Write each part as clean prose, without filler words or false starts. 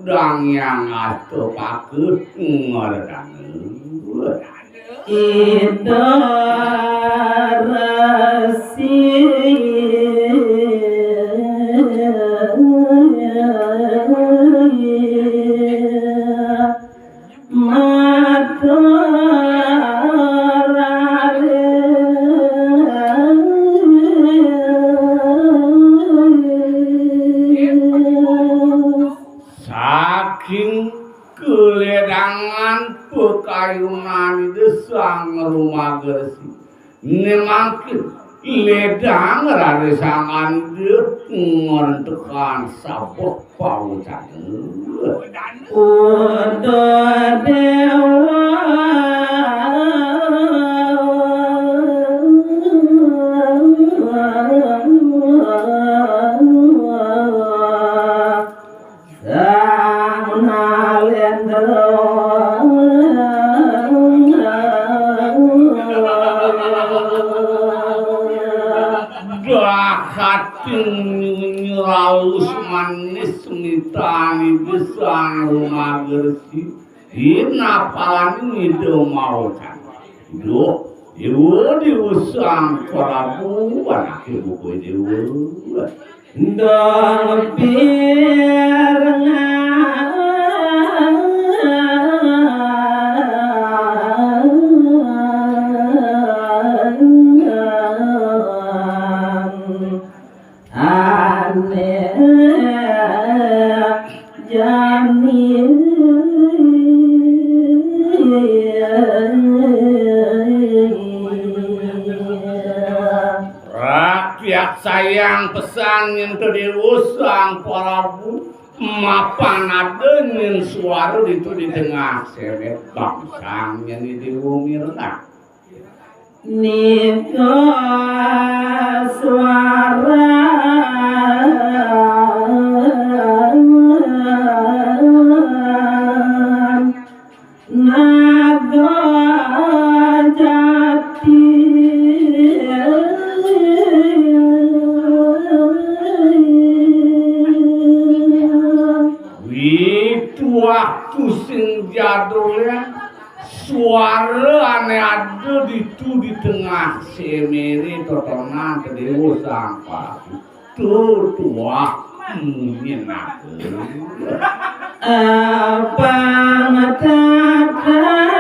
Dang yang atau pakai ngordang ida rasi kayunan desang rumah gersi nemakin ledang rarisangan dia ngontekan sabuh paucan udah dewa nyeraus manis mitani besang rumah gersi ina palan itu mau kan do ibu diusang Prabu anak ibu ibu dong pirnga sayang pesan yang diusang Prabu mapan adenin suara itu di tengah sebet bangsang yang diumirna nika suara naga jati waktu sing jadulnya suara aneh ada di tengah semere totonan kedewa sampah itu tua menyenangkan apa ngatakan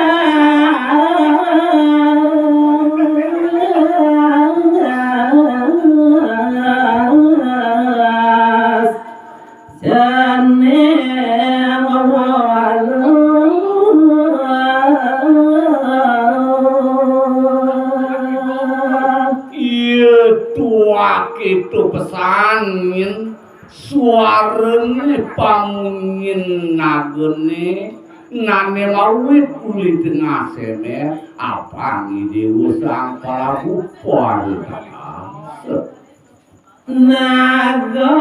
itu pesanin suaranya pangungin nagene nane lawit kulit tengah semer apa ngide usang Prabu naga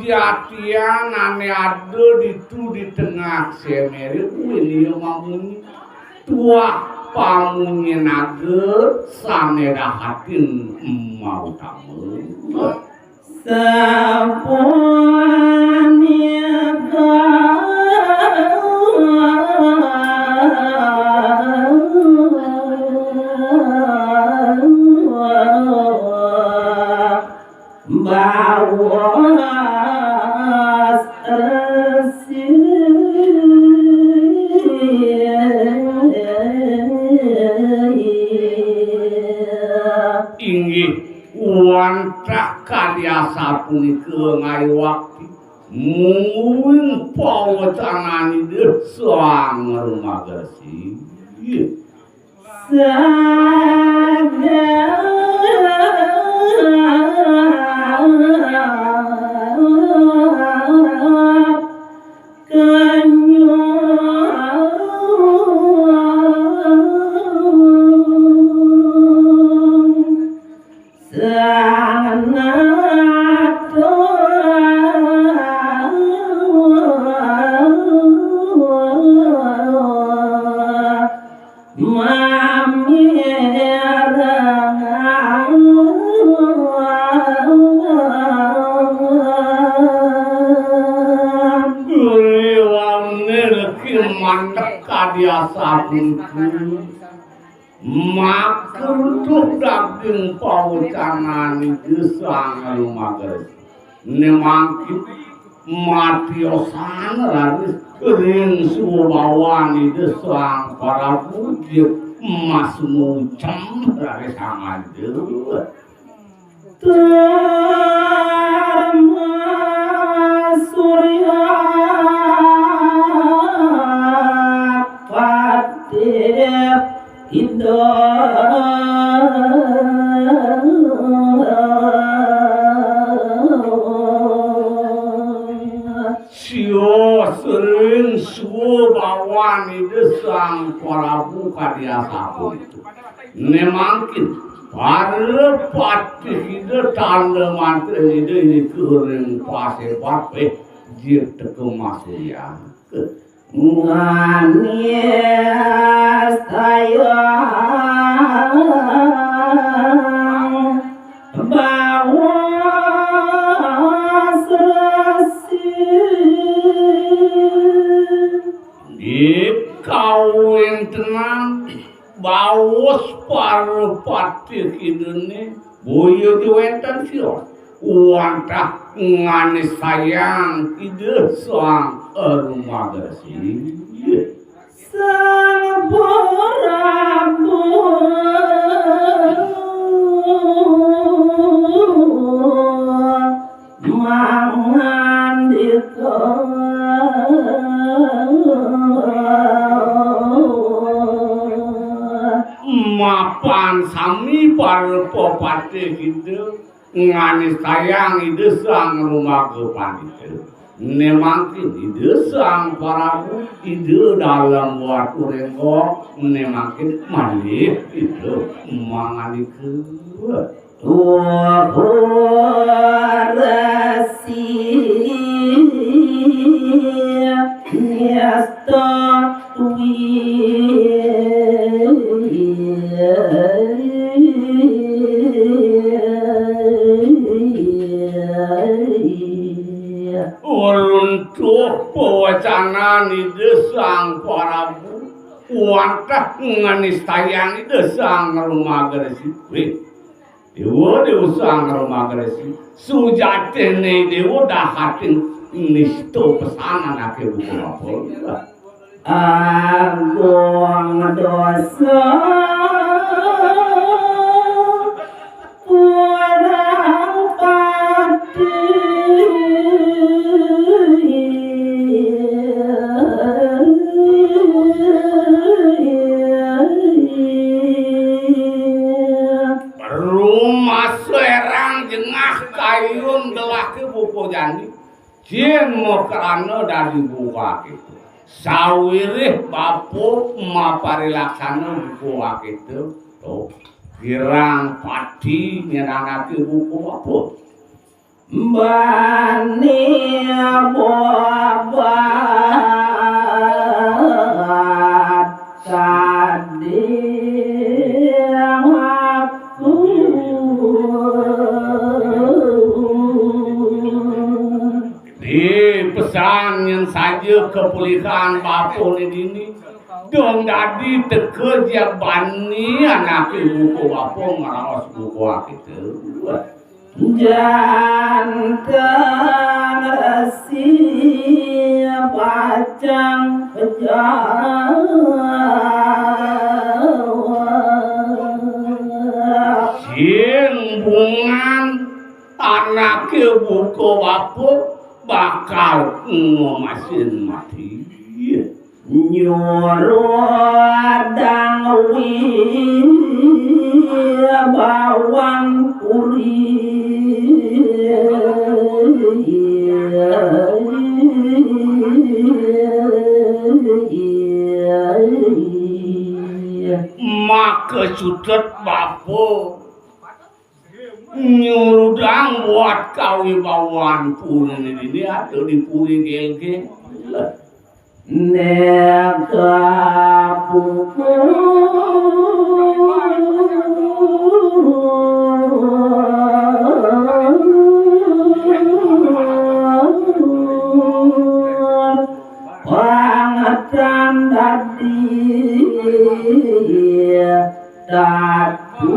kasujatian ane ada di tengah semere ini mamun tua pamunnya naga samedahatin mau tamu sapunya kadiasa punikeun ngai waktu mungguing pawacanan ieu sanger magasi. Kadiasa punikeun makur daging paucanan ieu sanger magasi nemangkit matiosan raris kering subawan ieu sang para pujit emas mucem raris sangadeu surya sio sering suo bawan ieu sang Prabu kadiasa nemangkin para patih ieu tanda mantre ieu keureung pasebat jieu teu masuya Ngania sayang bawa serasi di kawin tenang bawas para patih idene boyo diwenten sio wantah ngani sayang ide sang magasi sang Prabu mangandika mapan sami para patih kitu ngani sayang ieu sang rumaga panditu nemangkin ieu sang Prabu ieu dalam waktu renggo nemangkin malih ieu mangalikeun rasi yasta Untuk pewacanan ieu sang Prabu wantah nganis tayang ieu sang rumagresi dewa sang rumagresi sujatene dewa dahatin nisto pesanan ake buku apa agung dosa kurang pati kayun gelah ke buku jani jin mokrana dari buka gitu sawirih bapu mapari laksana buku gitu tuh girang padi nyenangake buku apa bani bobat tadi pesan yang saja kepulihan bapun ini dong jadi tekerja bani anak buku bapun ngaraos buku itu jantan rahasia pacang pejawa sing bungan anake buka bapo bakal ngomasin mati. Nyuruh bawang puri maka sudet bapo nyurudang buat kawibawan pun ini ada di puri gelge neka pupu pangatan dadi datu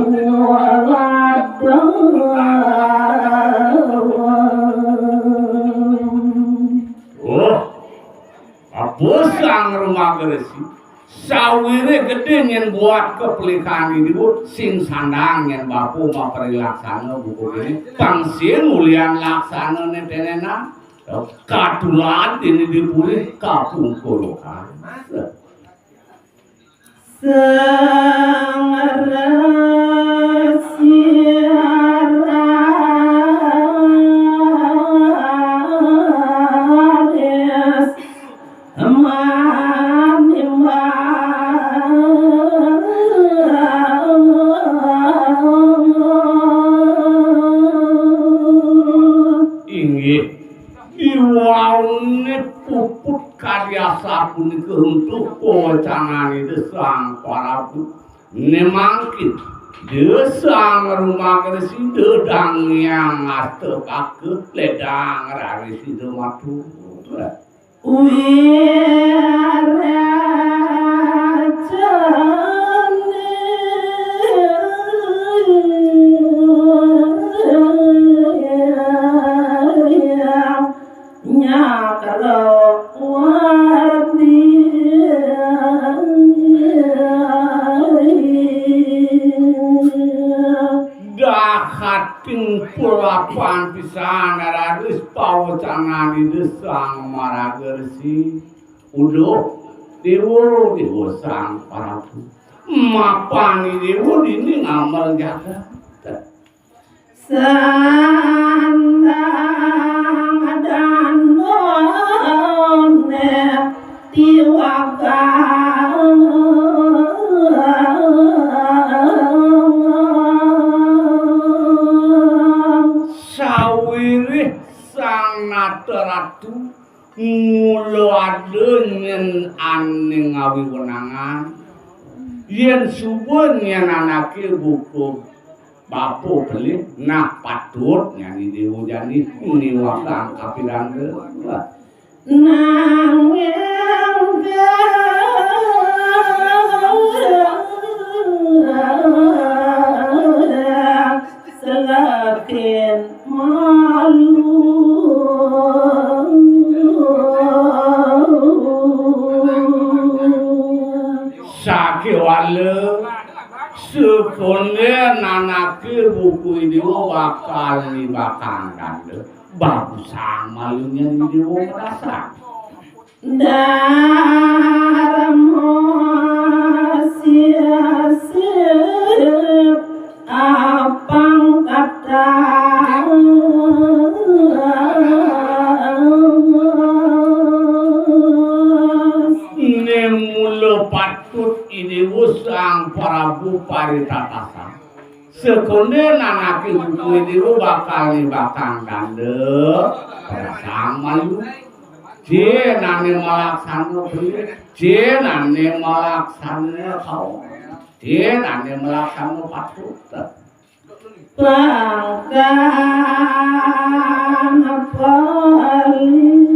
Bosang rumah geresi sawire gede nyen buat kepelikan ini bu sing sandang nyen bapu maperi laksana buku ini pangsin mulian laksana netenena katulat ini dipulih kapung kolokan puput karya sabun untuk kewacangan desang parabu nemangkin desang rumah keresi dedang yang aste pakai ledang rari si dematu pulapan pisan aradus pawacanan di desang maragersi udo dewo sang parabu mapani dewo dini ngamal jaga sandang dan none tiwakang ratu mulo adeun aning ngawi wenangan yen subuh yen anake buku bapo beli nah patut nyanyi dewo jani niwakang kapilan nanging selakin malu sakit wale sekonde nanake buku ini bakal bakang kande bagus sama lunya ini merasa darmo sia-sia apang kata nemulo patut ini usang Prabu Paritatasa sekonde nanake buku ini bakal bakang kande sama lu jenane malaksana jenane malaksana kau jenane malaksana patut bangkan pali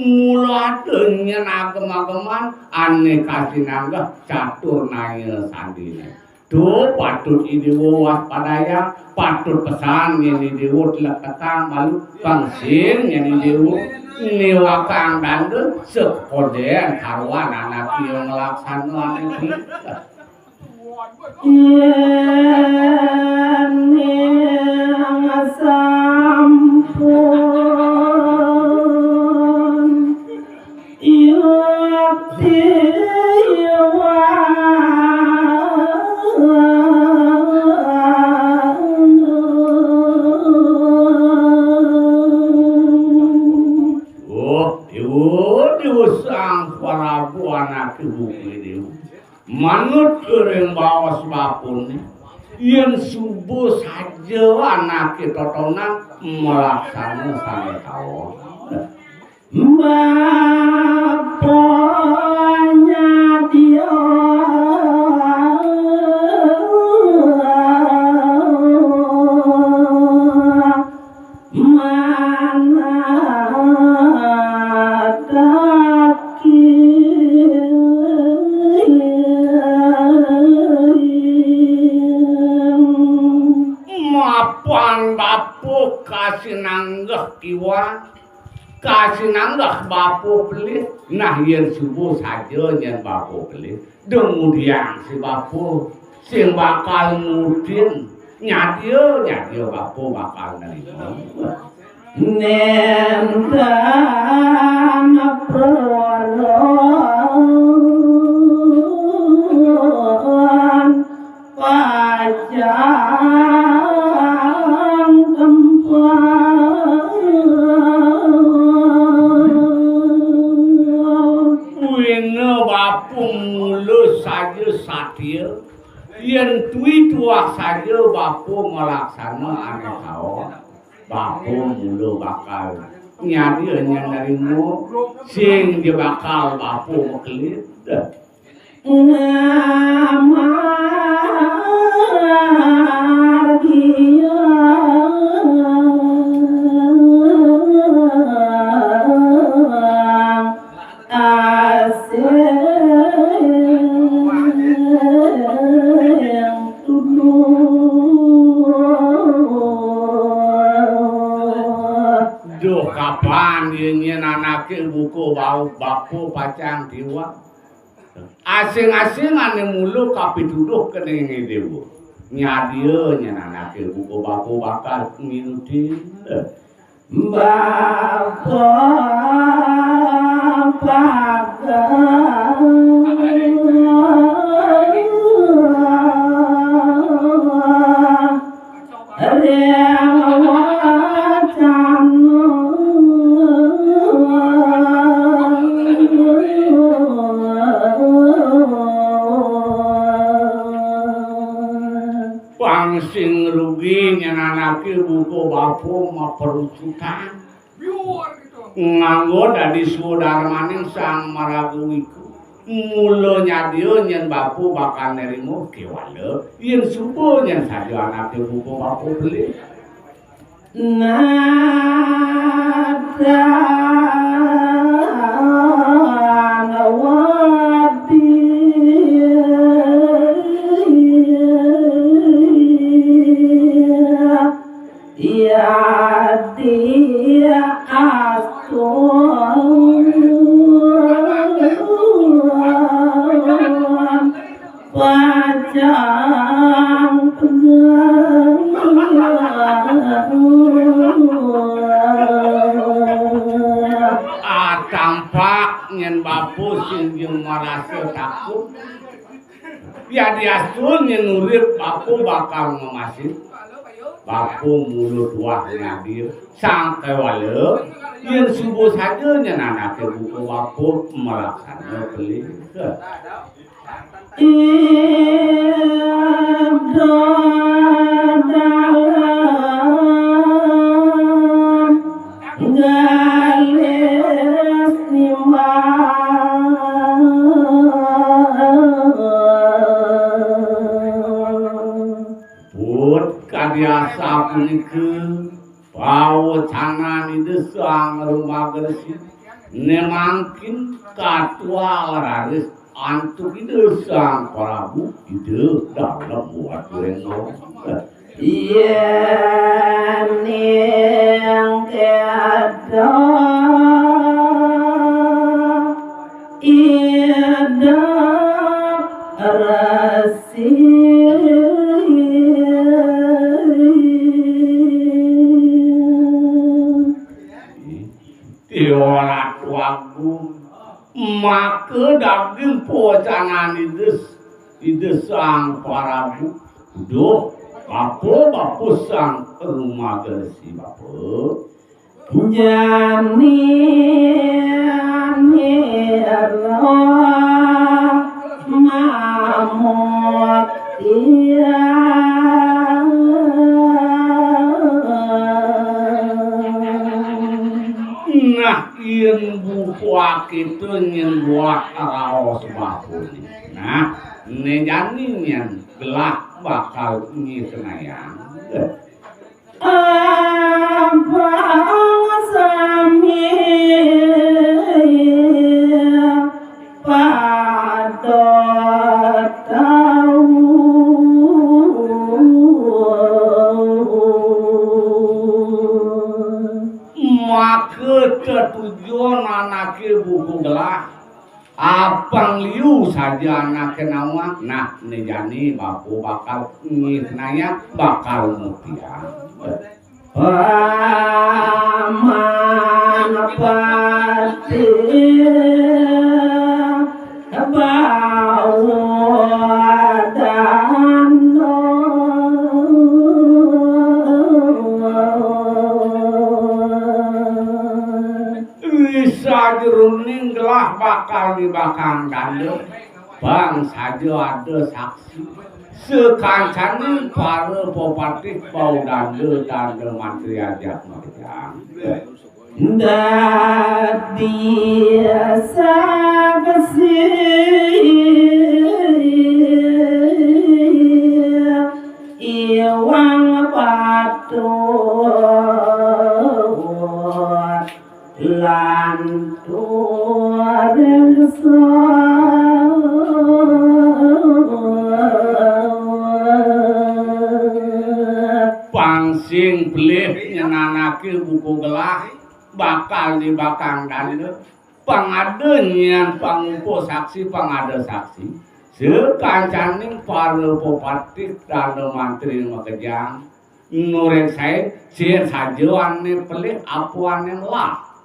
mula adeunyeun agem-ageman ane kasinanggah catur naya sandine. Duh patut idewo waspadaya, patut pesan yen idewo leketang malu pangsin yen idewo niwakang dandeun sekodean karuan anak ieu nglaksanaan iki. Yen sampun yukti sang Prabu anak ibu dewa manut kering bawas bapun yen subuh saja anak totonan melaksanakan sang kawon bapaknya dia kasinanggah kiwa kasinanggah bapo pelit nah yen subuh saja yen bapo pelit kemudian si bapo sing bakal mudin nyadio bapo bakal nerima nendang proron pajang bapu mulus saja satir yen tui tuah saja bapu melaksana ane kau bapu mulu bakal nyadi yang narimu sing dia bakal bapu mekelit ngamar dia kapan dia anake buku bau bapu pacang diwa asing-asing ane mulu kapituduh kening dewa nyadia nyen anake buku bapu bakal nginuti bapu sing rugi nyenanake buku bapu maperucutan nganggo dadi sudarmaning sang maraguwiku mula nyadia nyen bapu bakal nerimo kewale yen subuh nyen saja anake buku bapu beli nada ya dia asun pajang tampak nyen bapu sing merasa takut ya diasun nyen urip bapu bakal ngemasin bapu mulut wah ngadir sang kewale yen subuh saja nyen anake buku bapu melaksana beli biasa punike bau canan itu sang rumah gresik nemangkin katua laris antuk ide sang Prabu ide dalam buat lengo yen yang tiada ida rasi Tiola tuaku maka daging pocanan ide sang Prabu duh bapo sang rumah gersi bapo jani mamut iya nah yen buku akitu nyen buat raos bakuli nah nejani nyen gelah bakal ngisnayang abang sami padha tau maka ketujuan anake buku gelah abang liu saja anake nawa nah nejani bapu bakal ngisnaya bakal mutia paman pati bawadano bisa jeruning gelah bakal dibakang dande bang saja ada saksi sekancane para popatih bau dande tanda mantri ajak merjang dadi saksi iwang patut lan tuarengso pangsing belih nyenanake buku gelah bakal dibakang dande pangadenyan pangumpo saksi pangada saksi sekancaning para popatih danda mantri makejang nureng saya sien sajoane pelih apuane lah